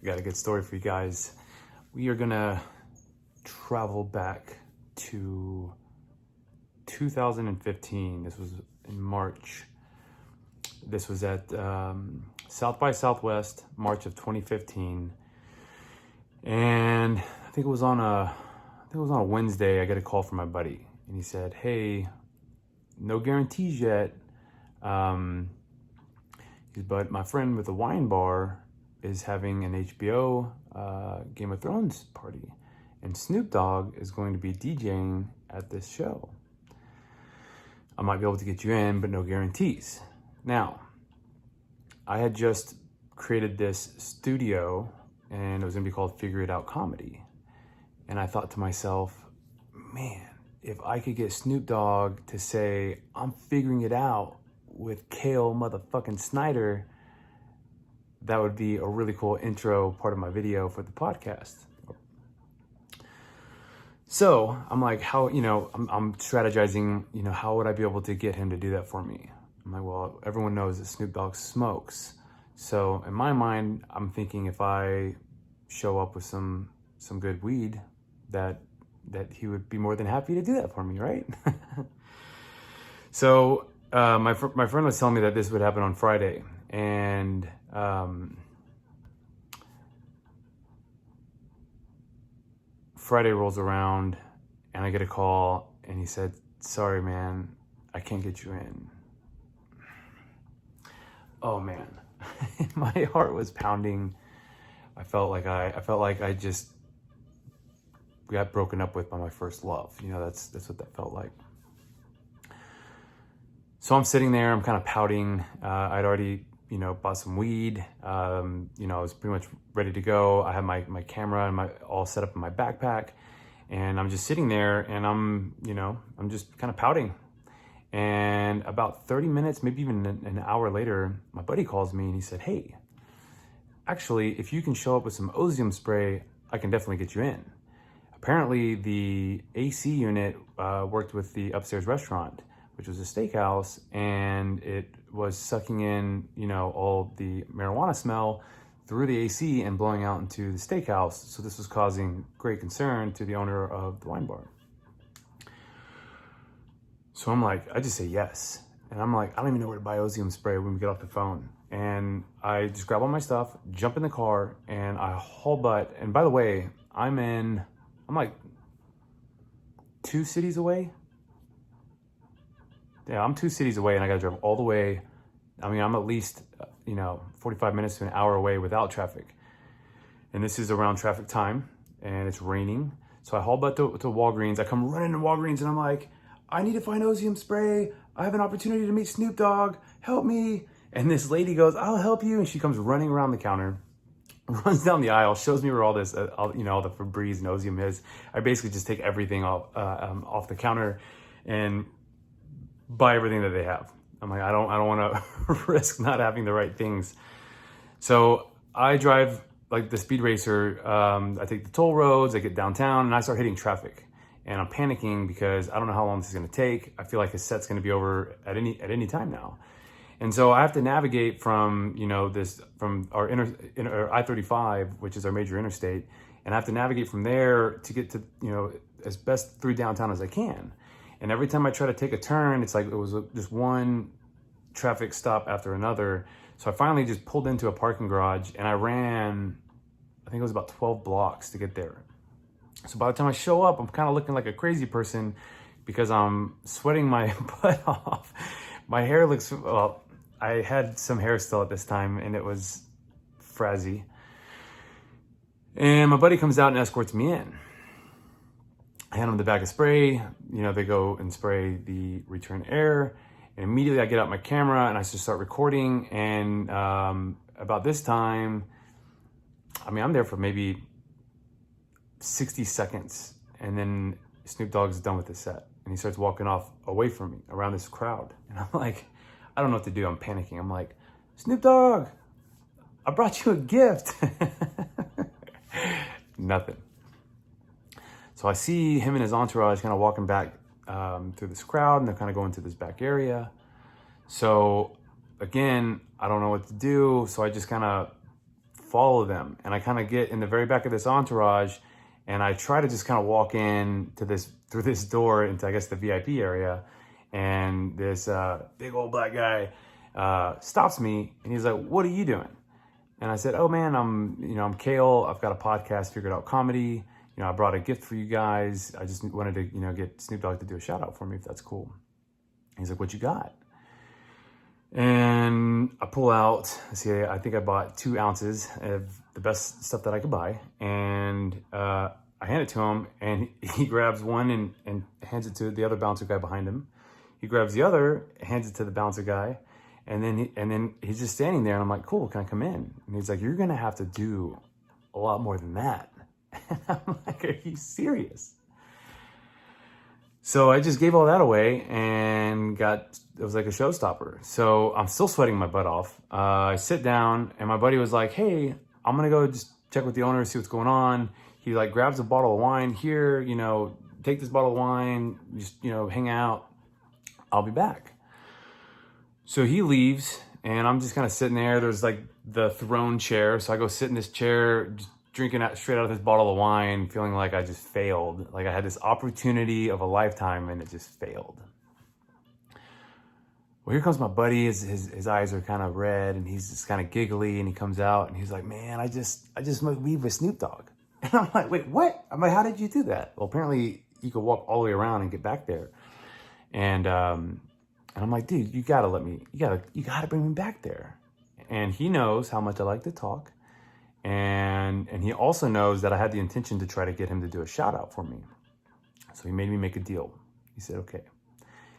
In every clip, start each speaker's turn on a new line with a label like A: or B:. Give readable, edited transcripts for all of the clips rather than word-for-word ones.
A: I got a good story for you guys. We are gonna travel back to 2015. This was in March. This was at South by Southwest, March of 2015. And I think it was on a Wednesday. I got a call from my buddy, and he said, "Hey, no guarantees yet. But my friend with the wine bar is having an HBO Game of Thrones party, and Snoop Dogg is going to be DJing at this show. I might be able to get you in, but no guarantees." Now, I had just created this studio, and it was going to be called Figure It Out Comedy. And I thought to myself, man, if I could get Snoop Dogg to say, "I'm figuring it out with Kale motherfucking Snyder," that would be a really cool intro part of my video for the podcast. So I'm like, I'm strategizing, how would I be able to get him to do that for me? I'm like, well, everyone knows that Snoop Dogg smokes. So in my mind, I'm thinking if I show up with some good weed, that he would be more than happy to do that for me, right? So my friend was telling me that this would happen on Friday, and Friday rolls around, and I get a call, and he said, "Sorry, man, I can't get you in." Oh man, my heart was pounding. I felt like I just got broken up with by my first love. That's what that felt like. So I'm sitting there, I'm kind of pouting. I'd already, bought some weed. I was pretty much ready to go. I had my camera and all set up in my backpack, and I'm just sitting there, and I'm just kind of pouting. And about 30 minutes, maybe even an hour later, my buddy calls me and he said, "Hey, actually, if you can show up with some osium spray, I can definitely get you in." Apparently, the AC unit worked with the upstairs restaurant, which was a steakhouse, and it was sucking in, all the marijuana smell through the AC and blowing out into the steakhouse. So this was causing great concern to the owner of the wine bar. So I'm like, I just say yes. And I'm like, I don't even know where to buy osium spray when we get off the phone. And I just grab all my stuff, jump in the car, and I haul butt. And by the way, I'm like 2 cities away. Yeah, I'm 2 cities away, and I gotta drive all the way. I'm at least, 45 minutes to an hour away without traffic. And this is around traffic time, and it's raining. So I haul butt to Walgreens. I come running to Walgreens, and I'm like, "I need to find osium spray. I have an opportunity to meet Snoop Dogg. Help me." And this lady goes, "I'll help you." And she comes running around the counter, runs down the aisle, shows me where all this, all the Febreze and osium is. I basically just take everything off the counter and buy everything that they have. I'm like, I don't want to risk not having the right things. So I drive like the speed racer. I take the toll roads. I get downtown, and I start hitting traffic. And I'm panicking because I don't know how long this is going to take. I feel like his set's going to be over at any time now. And so I have to navigate from our I-35, which is our major interstate, and I have to navigate from there to get to as best through downtown as I can. And every time I try to take a turn, it's like it was just one traffic stop after another. So I finally just pulled into a parking garage, and I ran, I think it was about 12 blocks to get there. So by the time I show up, I'm kind of looking like a crazy person because I'm sweating my butt off. My hair looks, well, I had some hair still at this time, and it was frizzy. And my buddy comes out and escorts me in. I hand him the bag of spray. They go and spray the return air. And immediately I get out my camera and I just start recording. And about this time, I'm there for maybe 60 seconds, and then Snoop Dogg's done with his set, and he starts walking off away from me around this crowd. And I'm like, I don't know what to do. I'm panicking. I'm like, "Snoop Dogg, I brought you a gift." Nothing. So I see him and his entourage kind of walking back through this crowd, and they're kind of going to this back area. So again, I don't know what to do. So I just kind of follow them. And I kind of get in the very back of this entourage, and I try to just kind of walk in to through this door into, I guess, the VIP area. And this big old black guy stops me, and he's like, "What are you doing?" And I said, "Oh man, I'm Kale. I've got a podcast, Figured Out Comedy. I brought a gift for you guys. I just wanted to, get Snoop Dogg to do a shout out for me, if that's cool." He's like, "What you got?" And I pull out, I think I bought 2 ounces of the best stuff that I could buy. And I hand it to him, and he grabs one and hands it to the other bouncer guy behind him. He grabs the other, hands it to the bouncer guy. And then he's just standing there, and I'm like, "Cool, can I come in?" And he's like, "You're going to have to do a lot more than that." And I'm like, "Are you serious?" So I just gave all that away and it was like a showstopper. So I'm still sweating my butt off. I sit down, and my buddy was like, "Hey, I'm going to go just check with the owner, see what's going on." He like grabs a bottle of wine. "Here, take this bottle of wine, just, hang out. I'll be back." So he leaves, and I'm just kind of sitting there. There's like the throne chair. So I go sit in this chair, just drinking straight out of this bottle of wine, feeling like I just failed. Like I had this opportunity of a lifetime, and it just failed. Well, here comes my buddy. His eyes are kind of red, and he's just kind of giggly, and he comes out, and he's like, "Man, I just smoked weed with Snoop Dogg." And I'm like, "Wait, what?" I'm like, "How did you do that?" Well, apparently you could walk all the way around and get back there. And I'm like, "Dude, you gotta bring me back there." And he knows how much I like to talk. And he also knows that I had the intention to try to get him to do a shout out for me. So he made me make a deal. He said, "Okay."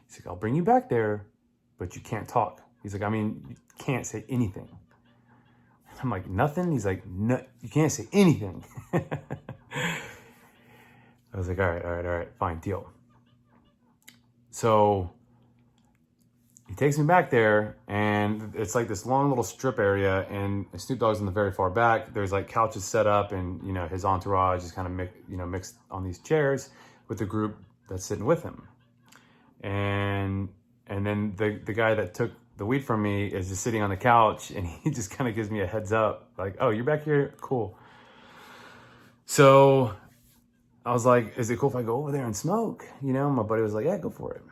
A: He's like, "I'll bring you back there, but you can't talk." He's like, "You can't say anything." I'm like, "Nothing?" He's like, "No, you can't say anything." I was like, all right, fine, deal. So he takes me back there, and it's like this long little strip area, and Snoop Dogg's in the very far back. There's like couches set up, and his entourage is kind of mixed on these chairs with the group that's sitting with him. And then the guy that took the weed from me is just sitting on the couch, and he just kind of gives me a heads up, like, "Oh, you're back here? Cool." So I was like, "Is it cool if I go over there and smoke?" My buddy was like, "Yeah, go for it."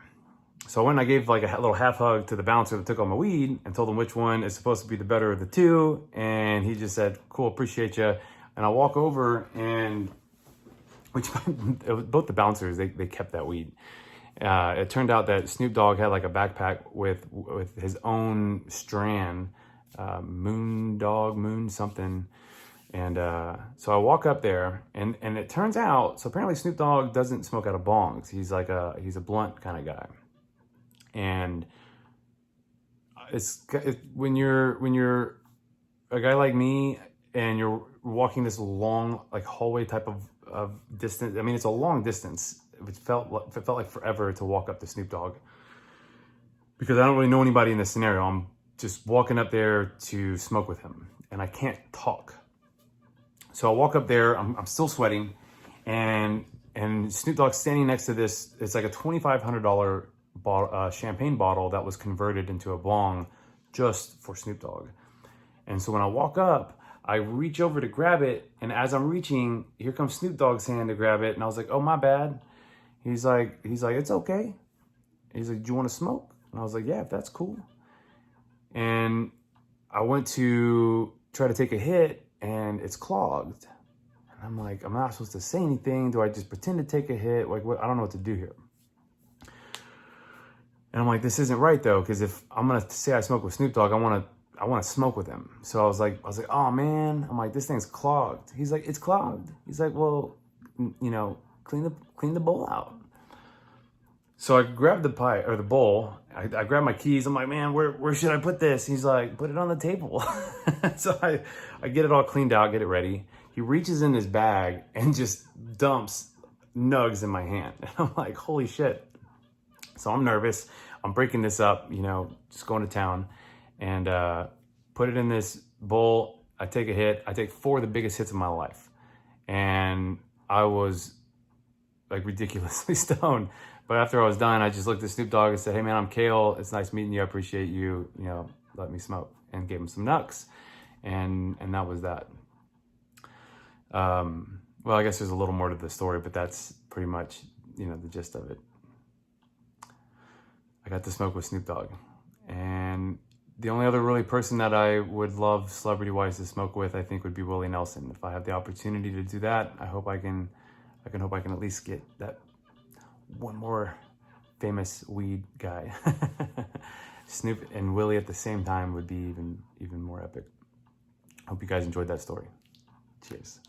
A: So I went and I gave like a little half hug to the bouncer that took all my weed and told him which one is supposed to be the better of the two. And he just said, "Cool, appreciate you." And I walk over, and both the bouncers, they kept that weed. It turned out that Snoop Dogg had like a backpack with his own strand, moon something. And so I walk up there, and it turns out, so apparently Snoop Dogg doesn't smoke out of bongs. He's a blunt kind of guy. And when you're a guy like me, and you're walking this long like hallway type of distance. I mean, it's a long distance. It felt like forever to walk up to Snoop Dogg, because I don't really know anybody in this scenario. I'm just walking up there to smoke with him, and I can't talk. So I walk up there. I'm still sweating, and Snoop Dogg's standing next to this. It's like a $2,500 champagne bottle that was converted into a bong just for Snoop Dogg. And so when I walk up, I reach over to grab it, and as I'm reaching, here comes Snoop Dogg's hand to grab it, and I was like, "Oh, my bad." He's like, "It's okay." He's like, "Do you want to smoke?" And I was like, "Yeah, if that's cool." And I went to try to take a hit, and it's clogged. And I'm like, I'm not supposed to say anything. Do I just pretend to take a hit? Like, what? I don't know what to do here. And I'm like, this isn't right though, because if I'm gonna say I smoke with Snoop Dogg, I want to smoke with him. So I was like, "Oh man," I'm like, "This thing's clogged." He's like, "It's clogged." He's like, "Well, clean the bowl out." So I grabbed the bowl. I grabbed my keys. I'm like, "Man, where should I put this?" He's like, "Put it on the table." So I get it all cleaned out, get it ready. He reaches in his bag and just dumps nugs in my hand. And I'm like, holy shit. So I'm nervous. I'm breaking this up, just going to town, and put it in this bowl. I take a hit. I take 4 of the biggest hits of my life. And I was like ridiculously stoned. But after I was done, I just looked at Snoop Dogg and said, "Hey man, I'm Kale. It's nice meeting you. I appreciate you, let me smoke," and gave him some nucks. and that was that. Well, I guess there's a little more to the story, but that's pretty much, the gist of it. I got to smoke with Snoop Dogg, and the only other really person that I would love celebrity-wise to smoke with, I think, would be Willie Nelson. If I have the opportunity to do that, I hope I can at least get that one more famous weed guy. Snoop and Willie at the same time would be even more epic. Hope you guys enjoyed that story. Cheers.